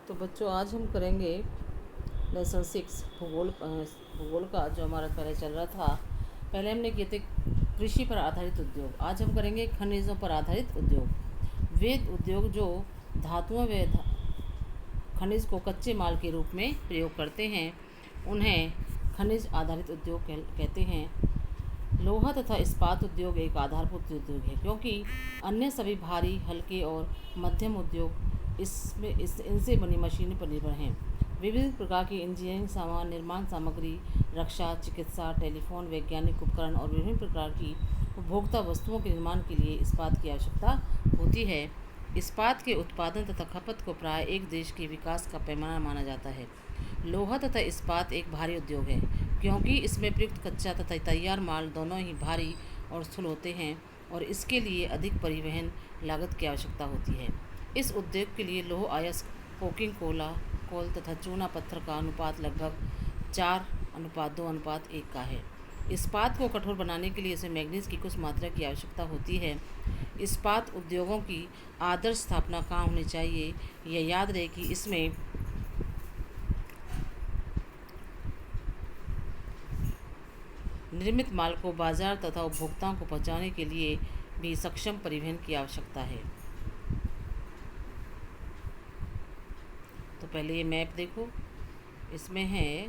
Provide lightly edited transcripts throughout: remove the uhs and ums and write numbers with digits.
तो बच्चों आज हम करेंगे लेसन 6 भूगोल का जो हमारा पहले चल रहा था। पहले हमने किए थे कृषि पर आधारित उद्योग। आज हम करेंगे खनिजों पर आधारित उद्योग। वे उद्योग जो धातुओं व खनिज को कच्चे माल के रूप में प्रयोग करते हैं उन्हें खनिज आधारित उद्योग कहते हैं। लोहा तथा इस्पात उद्योग एक आधारभूत उद्योग है क्योंकि अन्य सभी भारी, हल्के और मध्यम उद्योग इनसे बनी मशीनों पर निर्भर हैं। विविध प्रकार की इंजीनियरिंग सामान, निर्माण सामग्री, रक्षा, चिकित्सा, टेलीफोन, वैज्ञानिक उपकरण और विभिन्न प्रकार की उपभोक्ता वस्तुओं के निर्माण के लिए इस्पात की आवश्यकता होती है। इस्पात के उत्पादन तथा खपत को प्राय एक देश के विकास का पैमाना माना जाता है। लोहा तथा इस्पात एक भारी उद्योग है क्योंकि इसमें प्रयुक्त कच्चा तथा तैयार माल दोनों ही भारी और स्थूल होते हैं और इसके लिए अधिक परिवहन लागत की आवश्यकता होती है। इस उद्योग के लिए लौह अयस्क, कोकिंग कोल तथा चूना पत्थर का अनुपात लगभग 4:2:1 का है। इस्पात को कठोर बनाने के लिए इसे मैग्नीज की कुछ मात्रा की आवश्यकता होती है। इस्पात उद्योगों की आदर्श स्थापना कहाँ होनी चाहिए, यह याद रहे कि इसमें निर्मित माल को बाजार तथा उपभोक्ताओं को पहुंचाने के लिए भी सक्षम परिवहन की आवश्यकता है। तो पहले ये मैप देखो, इसमें है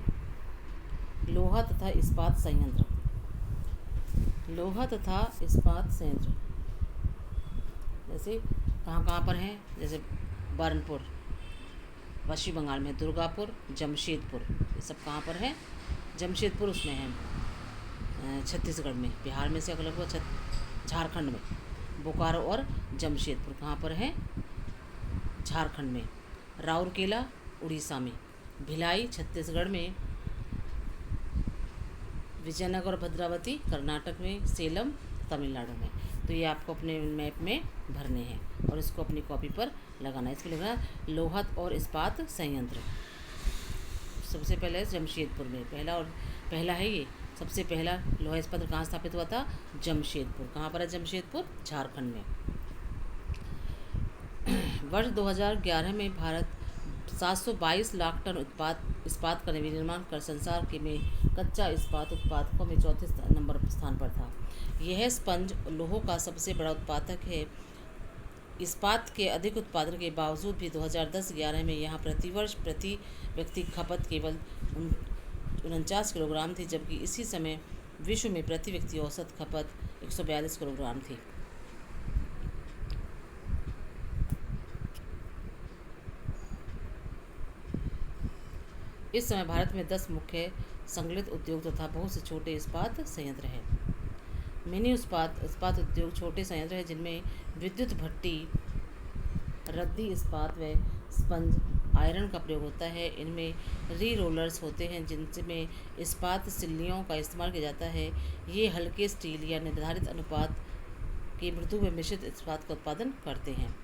लोहा तथा इस्पात संयंत्र। लोहा तथा इस्पात संयंत्र जैसे कहाँ कहाँ पर हैं, जैसे बर्नपुर पश्चिम बंगाल में, दुर्गापुर, जमशेदपुर, ये सब कहाँ पर है? जमशेदपुर उसमें है छत्तीसगढ़ में। बिहार में से अलग हुआ झारखंड में। बोकारो और जमशेदपुर कहाँ पर है? झारखंड में। राउरकेला उड़ीसा में। भिलाई छत्तीसगढ़ में। विजयनगर और भद्रावती कर्नाटक में। सेलम तमिलनाडु में। तो ये आपको अपने मैप में भरने हैं और इसको अपनी कॉपी पर लगाना है। इसको लिखना लोहा और इस्पात संयंत्र। सबसे पहले जमशेदपुर में पहला है ये। सबसे पहला लोहा इस्पात कहाँ स्थापित हुआ था? जमशेदपुर। कहाँ पर है जमशेदपुर? झारखंड में। वर्ष 2011 में भारत 722 लाख टन इस्पात का विनिर्माण कर संसार के में कच्चा इस्पात उत्पादकों में चौथे नंबर स्थान पर था। यह स्पंज लोहों का सबसे बड़ा उत्पादक है। इस्पात के अधिक उत्पादन के बावजूद भी 2010-11 में यहाँ प्रतिवर्ष प्रति व्यक्ति खपत केवल 49 किलोग्राम थी, जबकि इसी समय विश्व में प्रति व्यक्ति औसत खपत 142 किलोग्राम थी। इस समय भारत में 10 मुख्य संकलित उद्योग तथा बहुत से छोटे इस्पात संयंत्र हैं। मिनी इस्पात उद्योग छोटे संयंत्र हैं जिनमें विद्युत भट्टी, रद्दी इस्पात व स्पंज आयरन का प्रयोग होता है। इनमें री रोलर्स होते हैं जिनमें इस्पात सिल्लियों का इस्तेमाल किया जाता है। ये हल्के स्टील या निर्धारित अनुपात के मृदु व मिश्रित इस्पात का उत्पादन करते हैं।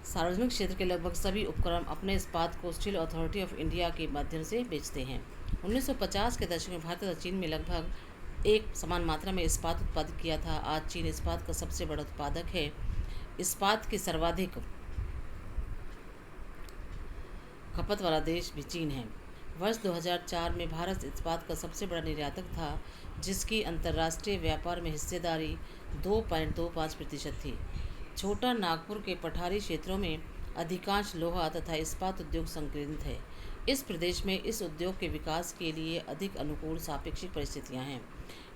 सार्वजनिक क्षेत्र के लगभग सभी उपक्रम अपने इस्पात को स्टील अथॉरिटी ऑफ इंडिया के माध्यम से बेचते हैं। 1950 के दशक में भारत तथा चीन में लगभग एक समान मात्रा में इस्पात उत्पादित किया था। आज चीन इस्पात का सबसे बड़ा उत्पादक है। इस्पात की सर्वाधिक खपत वाला देश भी चीन है। वर्ष 2004 में भारत इस्पात का सबसे बड़ा निर्यातक था, जिसकी अंतर्राष्ट्रीय व्यापार में हिस्सेदारी 2.25% थी। छोटा नागपुर के पठारी क्षेत्रों में अधिकांश लोहा तथा इस्पात उद्योग संकेंद्रित है। इस प्रदेश में इस उद्योग के विकास के लिए अधिक अनुकूल सापेक्षिक परिस्थितियां हैं।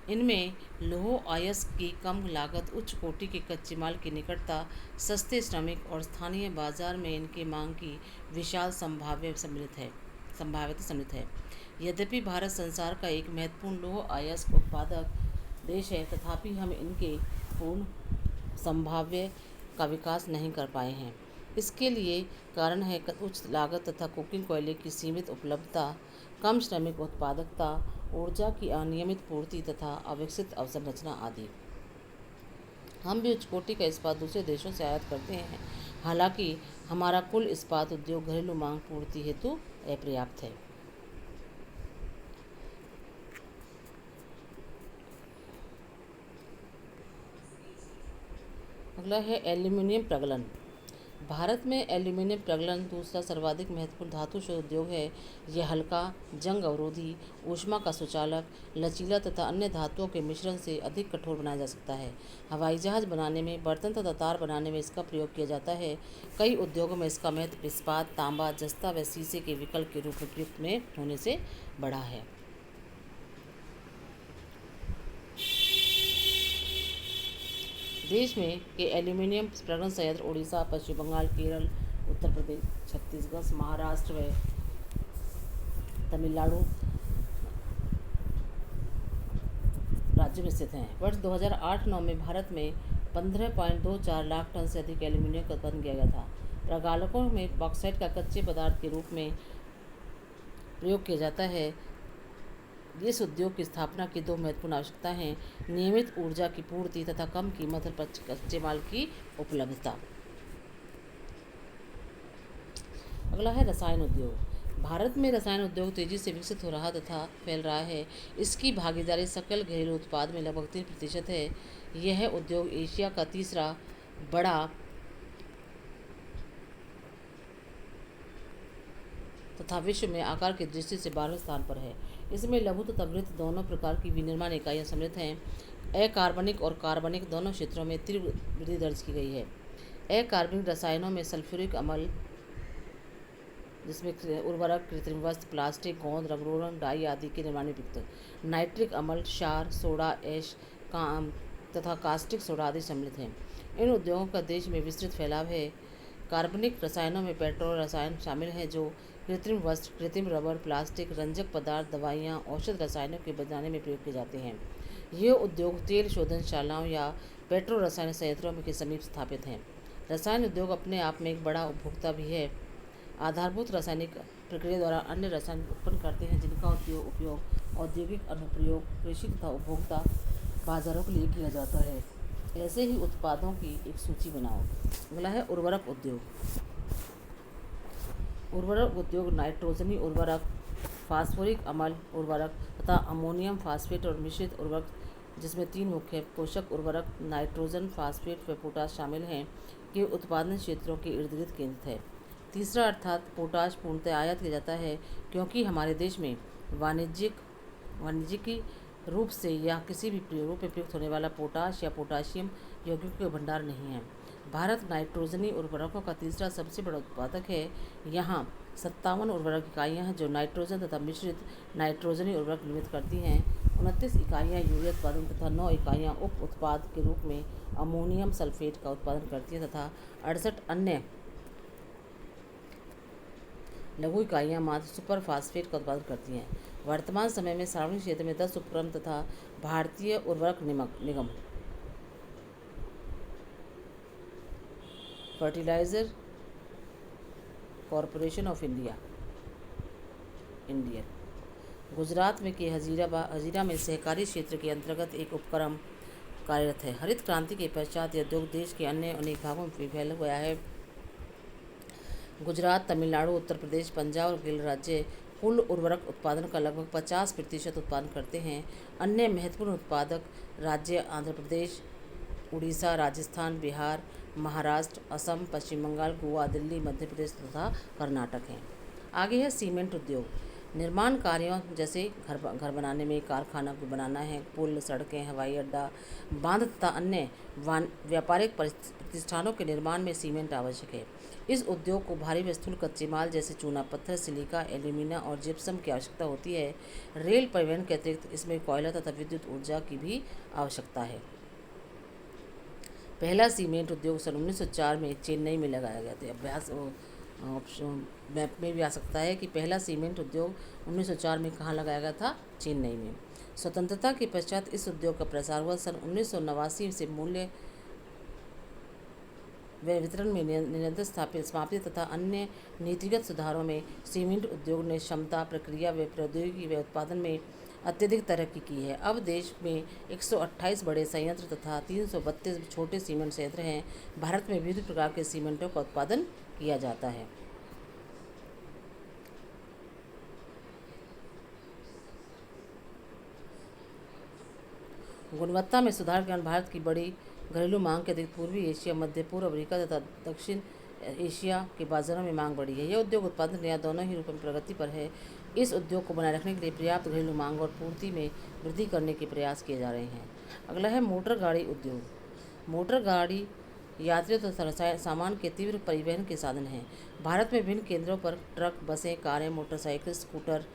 इनमें लौह अयस्क की कम लागत, उच्च कोटि के कच्चे माल की निकटता, सस्ते श्रमिक और स्थानीय बाजार में इनकी मांग की विशाल संभाव्यता सम्मिलित है। यद्यपि भारत संसार का एक महत्वपूर्ण लौह अयस्क उत्पादक देश है, तथापि हम इनके पूर्ण संभाव्य का विकास नहीं कर पाए हैं। इसके लिए कारण है उच्च लागत तथा कोकिंग कोयले की सीमित उपलब्धता, कम श्रमिक उत्पादकता, ऊर्जा की अनियमित पूर्ति तथा अविकसित अवसंरचना आदि। हम भी उच्च कोटि का इस्पात दूसरे देशों से आयात करते हैं। हालांकि हमारा कुल इस्पात उद्योग घरेलू मांग पूर्ति हेतु अपर्याप्त है। अगला है एल्यूमीनियम प्रगलन। भारत में एल्यूमीनियम प्रगलन दूसरा सर्वाधिक महत्वपूर्ण धातु शोध उद्योग है। यह हल्का, जंग अवरोधी, ऊष्मा का सुचालक, लचीला तथा अन्य धातुओं के मिश्रण से अधिक कठोर बनाया जा सकता है। हवाई जहाज बनाने में, बर्तन तथा तार बनाने में इसका प्रयोग किया जाता है। कई उद्योगों में इसका महत्व इस्पात, तांबा, जस्ता व शीशे के विकल्प के रूप में प्रयुक्त में होने से बढ़ा है। देश में के एल्यूमीनियम प्रगलन संयंत्र उड़ीसा, पश्चिम बंगाल, केरल, उत्तर प्रदेश, छत्तीसगढ़, महाराष्ट्र व तमिलनाडु राज्यों में स्थित हैं। वर्ष 2008-9 में भारत में 15.24 लाख टन से अधिक एल्यूमीनियम का उत्पादन किया गया था। प्रगालकों में बॉक्साइट का कच्चे पदार्थ के रूप में प्रयोग किया जाता है। इस उद्योग की स्थापना की दो महत्वपूर्ण आवश्यकताएं हैं: नियमित ऊर्जा की पूर्ति तथा कम कीमत पर कच्चे माल की उपलब्धता। अगला है रसायन उद्योग। भारत में रसायन उद्योग तेजी से विकसित हो रहा तथा फैल रहा है। इसकी भागीदारी सकल घरेलू उत्पाद में लगभग 3% है। यह उद्योग एशिया का तीसरा बड़ा तथा विश्व में आकार की दृष्टि से 12वें स्थान पर है। इसमें लघु तथा वृहत दोनों प्रकार की विनिर्माण इकाइयाँ सम्मिलित हैं। अकार्बनिक और कार्बनिक दोनों क्षेत्रों में तीव्र वृद्धि दर्ज की गई है। अकार्बनिक रसायनों में सल्फ्यूरिक अम्ल, जिसमें उर्वरक, कृत्रिम वस्त्र, प्लास्टिक, गोंद, रंग-रोगन, डाई आदि के निर्माण में प्रयुक्त। नाइट्रिक अम्ल, क्षार, सोडा ऐश तथा कास्टिक सोडा आदि सम्मिलित हैं। इन उद्योगों का देश में विस्तृत फैलाव है। कार्बनिक रसायनों में पेट्रोल रसायन शामिल हैं, जो कृत्रिम वस्त्र, कृत्रिम रबर, प्लास्टिक, रंजक पदार्थ, दवाइयाँ, औषध रसायनों के बनाने में प्रयोग किए जाते हैं। ये उद्योग तेल शोधनशालाओं या पेट्रो रसायन संयंत्रों के समीप स्थापित हैं। रसायन उद्योग अपने आप में एक बड़ा उपभोक्ता भी है। आधारभूत रासायनिक प्रक्रिया द्वारा अन्य रसायन उत्पन्न करते हैं, जिनका उपयोग औद्योगिक अनुप्रयोग, कृषि तथा उपभोक्ता बाजारों के लिए किया जाता है। ऐसे ही उत्पादों की एक सूची बनाओ। अगला है उर्वरक उद्योग। उर्वरक उद्योग नाइट्रोजनी उर्वरक, फास्फोरिक अम्ल उर्वरक तथा अमोनियम फास्फेट और मिश्रित उर्वरक, जिसमें 3 मुख्य पोषक उर्वरक नाइट्रोजन, फास्फेट व पोटाश शामिल हैं, के उत्पादन क्षेत्रों के इर्द गिर्द केंद्रित है। तीसरा अर्थात पोटाश पूर्णतः आयात किया जाता है, क्योंकि हमारे देश में वाणिज्यिक रूप से या किसी भी रूप में प्रयुक्त होने वाला पोटाश या पोटाशियम यौगिकों के भंडार नहीं है। भारत नाइट्रोजनी उर्वरकों का तीसरा सबसे बड़ा उत्पादक है। यहाँ 57 उर्वरक इकाइयाँ हैं जो नाइट्रोजन तथा मिश्रित नाइट्रोजनी उर्वरक निर्मित करती हैं। 29 इकाइयाँ यूरिया उत्पादन तथा 9 इकाइयाँ उप उत्पाद के रूप में अमोनियम सल्फेट का उत्पादन करती हैं तथा 68 अन्य लघु इकाइयाँ मात्र सुपर फास्फेट का उत्पादन करती हैं। वर्तमान समय में सार्वजनिक क्षेत्र में 10 उपक्रम तथा भारतीय उर्वरक निगम, fertilizer corporation of India, Gujarat में के हजीरा में सहकारी क्षेत्र के अंतर्गत एक उपक्रम कार्यरत है। हरित क्रांति के पश्चात यह उद्योग देश के अन्य अनेक भागों में फैला हुआ है। गुजरात, तमिलनाडु, उत्तर प्रदेश, पंजाब और केरल राज्य कुल उर्वरक उत्पादन का लगभग 50% उत्पादन करते हैं। अन्य महत्वपूर्ण उत्पादक राज्य आंध्र प्रदेश, उड़ीसा, राजस्थान, बिहार, महाराष्ट्र, असम, पश्चिम बंगाल, गोवा, दिल्ली, मध्य प्रदेश तथा कर्नाटक हैं। आगे है सीमेंट उद्योग। निर्माण कार्यों जैसे घर बनाने में, कारखाना को बनाना है, पुल, सड़कें, हवाई अड्डा, बांध तथा अन्य व्यापारिक प्रतिष्ठानों के निर्माण में सीमेंट आवश्यक है। इस उद्योग को भारी व स्थूल कच्चे माल जैसे चूना पत्थर, सिलिका, एल्यूमिना और जिप्सम की आवश्यकता होती है। रेल परिवहन के अतिरिक्त इसमें कोयला तथा विद्युत ऊर्जा की भी आवश्यकता है। पहला सीमेंट उद्योग सन 1904 में चेन्नई में लगाया गया था। अभ्यास ऑप्शन मैप में भी आ सकता है कि पहला सीमेंट उद्योग 1904 में कहाँ लगाया गया था? चेन्नई में। स्वतंत्रता के पश्चात इस उद्योग का प्रसार हुआ। सन 1989 से मूल्य व वितरण में निरंतर समाप्ति तथा अन्य नीतिगत सुधारों में सीमेंट उद्योग ने क्षमता, प्रक्रिया व प्रौद्योगिकी व उत्पादन में अत्यधिक तरक्की की है। अब देश में 128 बड़े संयंत्र तथा 332 छोटे सीमेंट संयंत्र हैं। भारत में विविध प्रकार के सीमेंटों का उत्पादन किया जाता है। गुणवत्ता में सुधार के कारण भारत की बड़ी घरेलू मांग के अतिरिक्त पूर्वी एशिया, मध्य पूर्व, अफ्रीका तथा दक्षिण एशिया के बाजारों में मांग बढ़ी है। यह उद्योग उत्पादन निर्यात दोनों ही रूपों में प्रगति पर है। इस उद्योग को बनाए रखने के लिए पर्याप्त घरेलू मांग और पूर्ति में वृद्धि करने के प्रयास किए जा रहे हैं। अगला है मोटर गाड़ी उद्योग। मोटर गाड़ी यात्रियों तथा सामान के तीव्र परिवहन के साधन हैं। भारत में विभिन्न केंद्रों पर ट्रक, बसें, कारें, मोटरसाइकिल, स्कूटर,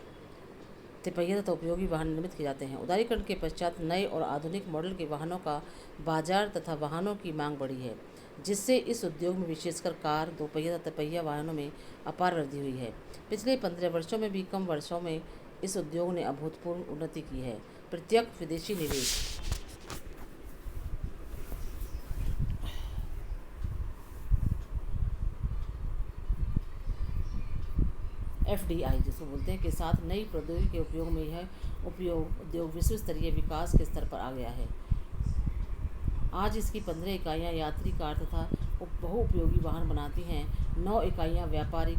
तिपहिया तथा उपयोगी वाहन निर्मित किए जाते हैं। उदारीकरण के पश्चात नए और आधुनिक मॉडल के वाहनों का बाजार तथा वाहनों की मांग बढ़ी है, जिससे इस उद्योग में विशेषकर कार, दोपहिया तथा तिपहिया वाहनों में अपार वृद्धि हुई है। पिछले 15 वर्षों में भी कम वर्षों में इस उद्योग ने अभूतपूर्व उन्नति की है। प्रत्यक्ष विदेशी निवेश। FDI जिसको बोलते हैं, के साथ नई प्रौद्योगिकी के उपयोग में यह उद्योग विश्व स्तरीय विकास के स्तर पर आ गया है। आज इसकी 15 इकाइयाँ यात्री कार तथा बहुउपयोगी वाहन बनाती हैं, 9 इकाइयाँ व्यापारिक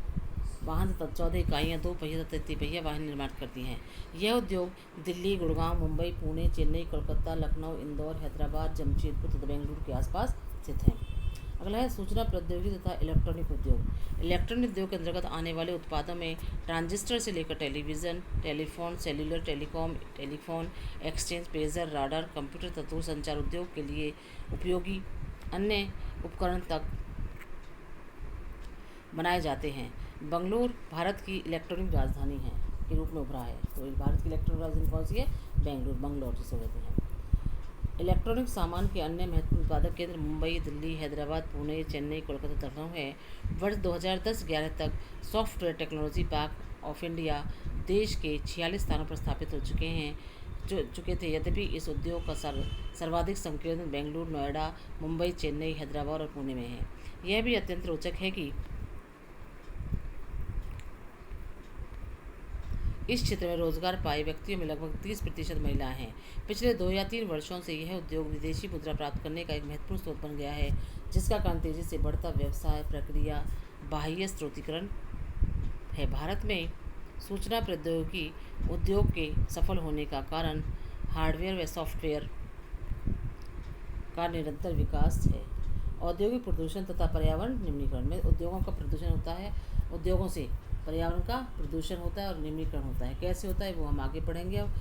वाहन तथा 14 इकाइयाँ दोपहिया तथा तिपहिया वाहन निर्माण करती हैं। यह उद्योग दिल्ली, गुड़गांव, मुंबई, पुणे, चेन्नई, कोलकाता, लखनऊ, इंदौर, हैदराबाद, जमशेदपुर तथा बेंगलुरु के आसपास स्थित हैं। अगला है सूचना प्रौद्योगिकी तथा इलेक्ट्रॉनिक उद्योग। इलेक्ट्रॉनिक उद्योग के अंतर्गत आने वाले उत्पादों में ट्रांजिस्टर से लेकर television, telephone, cellular, telecom, telephone exchange, pager, radar, computer तथा दूरसंचार उद्योग के लिए उपयोगी अन्य उपकरण तक बनाए जाते हैं। बंगलुरु भारत की इलेक्ट्रॉनिक राजधानी है के रूप में उभरा है। तो भारत की इलेक्ट्रॉनिक राजधानी कौन सी है? बंगलौर जिसे कहते हैं। इलेक्ट्रॉनिक सामान के अन्य महत्वपूर्ण उत्पादक केंद्र मुंबई, दिल्ली, हैदराबाद, पुणे, चेन्नई, कोलकाता, लखनऊ है। वर्ष 2010-11 तक software technology park of India देश के 46 स्थानों पर स्थापित हो चुके थे। यद्यपि इस उद्योग का सर्वाधिक संकीर्ण बेंगलुरु, नोएडा, मुंबई, चेन्नई, हैदराबाद और पुणे में है। यह भी अत्यंत रोचक है कि इस क्षेत्र में रोजगार पाए व्यक्तियों में लगभग 30% महिलाएं हैं। पिछले 2 या 3 वर्षों से यह उद्योग विदेशी मुद्रा प्राप्त करने का एक महत्वपूर्ण स्रोत बन गया है, जिसका कारण तेजी से बढ़ता व्यवसाय प्रक्रिया बाह्य स्रोतीकरण है। भारत में सूचना प्रौद्योगिकी उद्योग के सफल होने का कारण हार्डवेयर व सॉफ्टवेयर का निरंतर विकास है। औद्योगिक प्रदूषण तथा पर्यावरण निम्नीकरण में उद्योगों का प्रदूषण होता है। उद्योगों से पर्यावरण का प्रदूषण होता है और निम्नीकरण होता है। कैसे होता है वो हम आगे पढ़ेंगे। अब